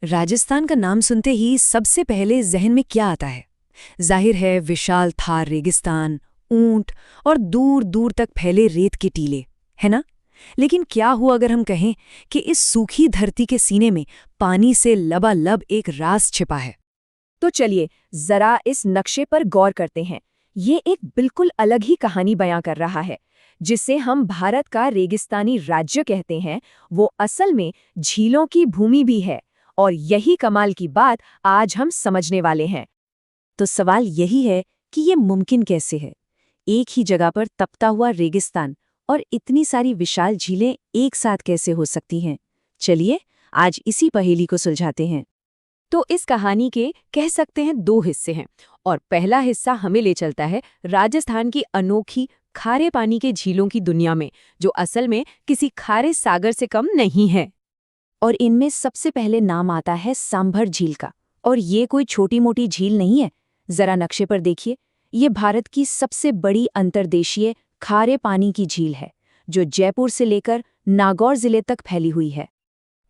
राजस्थान का नाम सुनते ही सबसे पहले जहन में क्या आता है? जाहिर है विशाल थार रेगिस्तान, ऊंट और दूर दूर तक फैले रेत के टीले, है ना? लेकिन क्या हुआ अगर हम कहें कि इस सूखी धरती के सीने में पानी से लबालब एक राज छिपा है? तो चलिए जरा इस नक्शे पर गौर करते हैं। ये एक बिल्कुल अलग ही कहानी बयां कर रहा है। जिसे हम भारत का रेगिस्तानी राज्य कहते हैं, वो असल में झीलों की भूमि भी है। और यही कमाल की बात आज हम समझने वाले हैं। तो सवाल यही है कि ये मुमकिन कैसे है? एक ही जगह पर तपता हुआ रेगिस्तान और इतनी सारी विशाल झीलें एक साथ कैसे हो सकती हैं? चलिए आज इसी पहेली को सुलझाते हैं। तो इस कहानी के कह सकते हैं दो हिस्से हैं। और पहला हिस्सा हमें ले चलता है राजस्थान की अनोखी खारे पानी के झीलों की दुनिया में, जो असल में किसी खारे सागर से कम नहीं है। और इनमें सबसे पहले नाम आता है सांभर झील का। और ये कोई छोटी मोटी झील नहीं है। जरा नक्शे पर देखिए, ये भारत की सबसे बड़ी अंतर्देशीय खारे पानी की झील है, जो जयपुर से लेकर नागौर जिले तक फैली हुई है।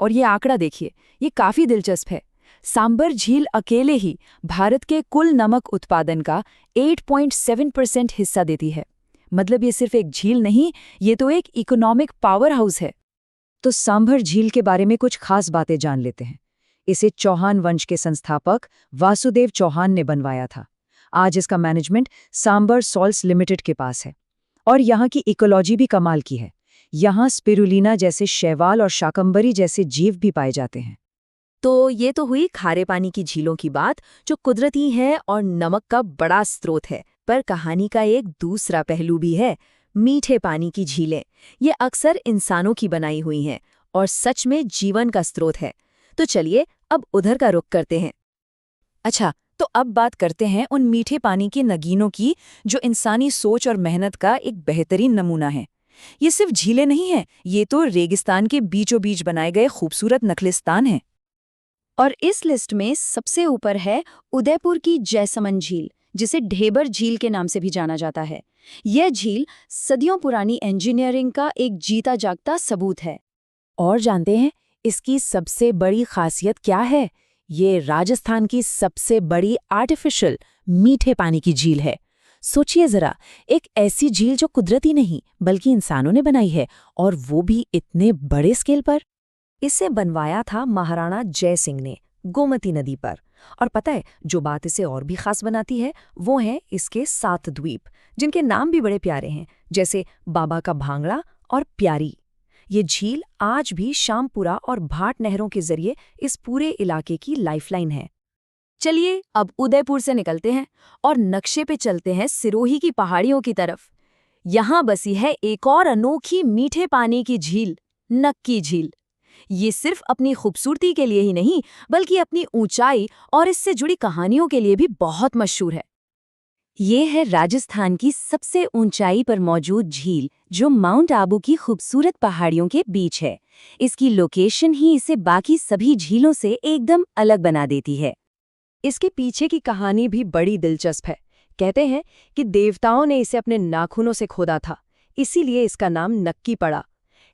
और ये आंकड़ा देखिए, ये काफी दिलचस्प है। सांबर झील अकेले ही भारत के कुल नमक उत्पादन का 8.7% हिस्सा देती है। मतलब ये सिर्फ एक झील नहीं, ये तो एक इकोनॉमिक पावर हाउस है। तो सांभर झील के बारे में कुछ खास बातें जान लेते हैं। इसे चौहान वंश के संस्थापक वासुदेव चौहान ने बनवाया था। आज इसका मैनेजमेंट सांबर सॉल्ट्स लिमिटेड के पास है। और यहाँ की इकोलॉजी भी कमाल की है। यहाँ स्पिरुलिना जैसे शैवाल और शाकंभरी जैसे जीव भी पाए जाते हैं। तो ये तो हुई खारे पानी की झीलों की बात, जो कुदरती है और नमक का बड़ा स्रोत है। पर कहानी का एक दूसरा पहलू भी है, मीठे पानी की झीलें। ये अक्सर इंसानों की बनाई हुई हैं और सच में जीवन का स्रोत है। तो चलिए अब उधर का रुख करते हैं। अच्छा, तो अब बात करते हैं उन मीठे पानी के नगीनों की, जो इंसानी सोच और मेहनत का एक बेहतरीन नमूना है। ये सिर्फ झीलें नहीं हैं, ये तो रेगिस्तान के बीचों बीच बनाए गए खूबसूरत नखलिस्तान हैं। और इस लिस्ट में सबसे ऊपर है उदयपुर की जयसमंद झील, जिसे ढेबर झील के नाम से भी जाना जाता है। यह झील सदियों पुरानी इंजीनियरिंग का एक जीता जागता सबूत है। और जानते हैं इसकी सबसे बड़ी खासियत क्या है? ये राजस्थान की सबसे बड़ी आर्टिफिशियल मीठे पानी की झील है। सोचिए जरा, एक ऐसी झील जो कुदरती नहीं बल्कि इंसानों ने बनाई है, और वो भी इतने बड़े स्केल पर। इसे बनवाया था महाराणा जय सिंह ने गोमती नदी पर। और पता है, जो बात इसे और भी खास बनाती है वो है इसके 7 द्वीप, जिनके नाम भी बड़े प्यारे हैं, जैसे बाबा का भांगड़ा और प्यारी। ये झील आज भी शामपुरा और भाट नहरों के जरिए इस पूरे इलाके की लाइफलाइन है। चलिए अब उदयपुर से निकलते हैं और नक्शे पे चलते हैं सिरोही की पहाड़ियों की तरफ। यहाँ बसी है एक और अनोखी मीठे पानी की झील, नक्की झील। ये सिर्फ अपनी खूबसूरती के लिए ही नहीं, बल्कि अपनी ऊंचाई और इससे जुड़ी कहानियों के लिए भी बहुत मशहूर है। ये है राजस्थान की सबसे ऊंचाई पर मौजूद झील, जो माउंट आबू की खूबसूरत पहाड़ियों के बीच है। इसकी लोकेशन ही इसे बाकी सभी झीलों से एकदम अलग बना देती है। इसके पीछे की कहानी भी बड़ी दिलचस्प है। कहते हैं कि देवताओं ने इसे अपने नाखूनों से खोदा था, इसीलिए इसका नाम नक्की पड़ा।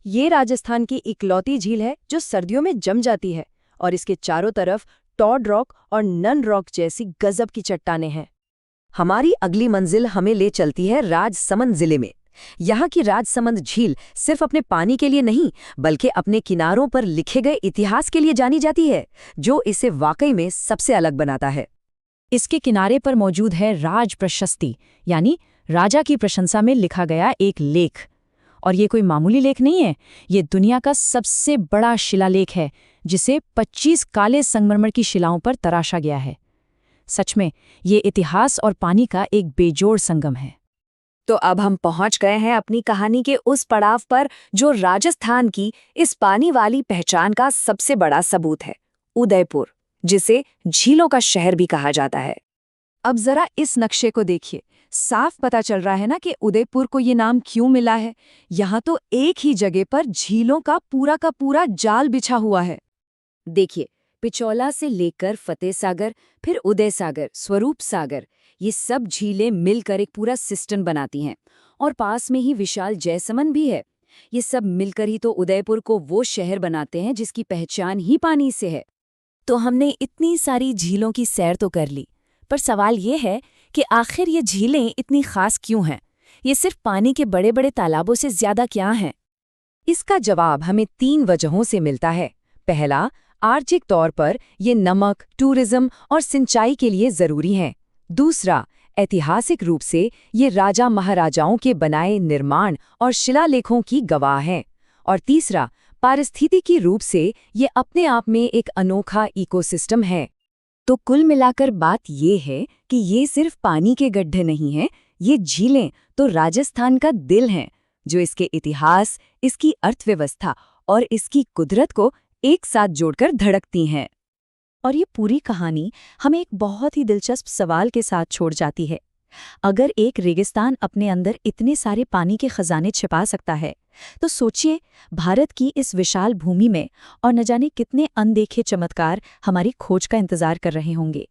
ये राजस्थान की इकलौती झील है जो सर्दियों में जम जाती है, और इसके चारों तरफ टॉड रॉक और नन रॉक जैसी गजब की चट्टानें हैं। हमारी अगली मंजिल हमें ले चलती है राजसमंद जिले में। यहाँ की राजसमंद झील सिर्फ अपने पानी के लिए नहीं, बल्कि अपने किनारों पर लिखे गए इतिहास के लिए जानी जाती है, जो इसे वाकई में सबसे अलग बनाता है। इसके किनारे पर मौजूद है राज प्रशस्ति, यानी राजा की प्रशंसा में लिखा गया एक लेख। और ये कोई मामूली लेख नहीं है, ये दुनिया का सबसे बड़ा शिलालेख है, जिसे 25 काले संगमरमर की शिलाओं पर तराशा गया है। सच में ये इतिहास और पानी का एक बेजोड़ संगम है। तो अब हम पहुंच गए हैं अपनी कहानी के उस पड़ाव पर, जो राजस्थान की इस पानी वाली पहचान का सबसे बड़ा सबूत है, उदयपुर, जिसे झीलों का शहर भी कहा जाता है। अब जरा इस नक्शे को देखिए, साफ पता चल रहा है ना कि उदयपुर को ये नाम क्यों मिला है। यहाँ तो एक ही जगह पर झीलों का पूरा जाल बिछा हुआ है। देखिए, पिचौला से लेकर फतेह सागर, फिर उदय सागर, स्वरूप सागर, ये सब झीलें मिलकर एक पूरा सिस्टम बनाती हैं। और पास में ही विशाल जयसमंद भी है। ये सब मिलकर ही तो उदयपुर को वो शहर बनाते हैं जिसकी पहचान ही पानी से है। तो हमने इतनी सारी झीलों की सैर तो कर ली, पर सवाल ये है कि आखिर ये झीलें इतनी खास क्यों हैं? ये सिर्फ पानी के बड़े बड़े तालाबों से ज्यादा क्या हैं? इसका जवाब हमें 3 वजहों से मिलता है। पहला, आर्थिक तौर पर ये नमक, टूरिज्म और सिंचाई के लिए जरूरी हैं। दूसरा, ऐतिहासिक रूप से ये राजा महाराजाओं के बनाए निर्माण और शिलालेखों की गवाह हैं। और तीसरा, पारिस्थितिकी रूप से ये अपने आप में एक अनोखा इकोसिस्टम है। तो कुल मिलाकर बात ये है कि ये सिर्फ पानी के गड्ढे नहीं हैं, ये झीलें तो राजस्थान का दिल हैं, जो इसके इतिहास, इसकी अर्थव्यवस्था और इसकी कुदरत को एक साथ जोड़कर धड़कती हैं। और ये पूरी कहानी हमें एक बहुत ही दिलचस्प सवाल के साथ छोड़ जाती है। अगर एक रेगिस्तान अपने अंदर इतने सारे पानी के खजाने छिपा सकता है, तो सोचिए भारत की इस विशाल भूमि में और न जाने कितने अनदेखे चमत्कार हमारी खोज का इंतजार कर रहे होंगे।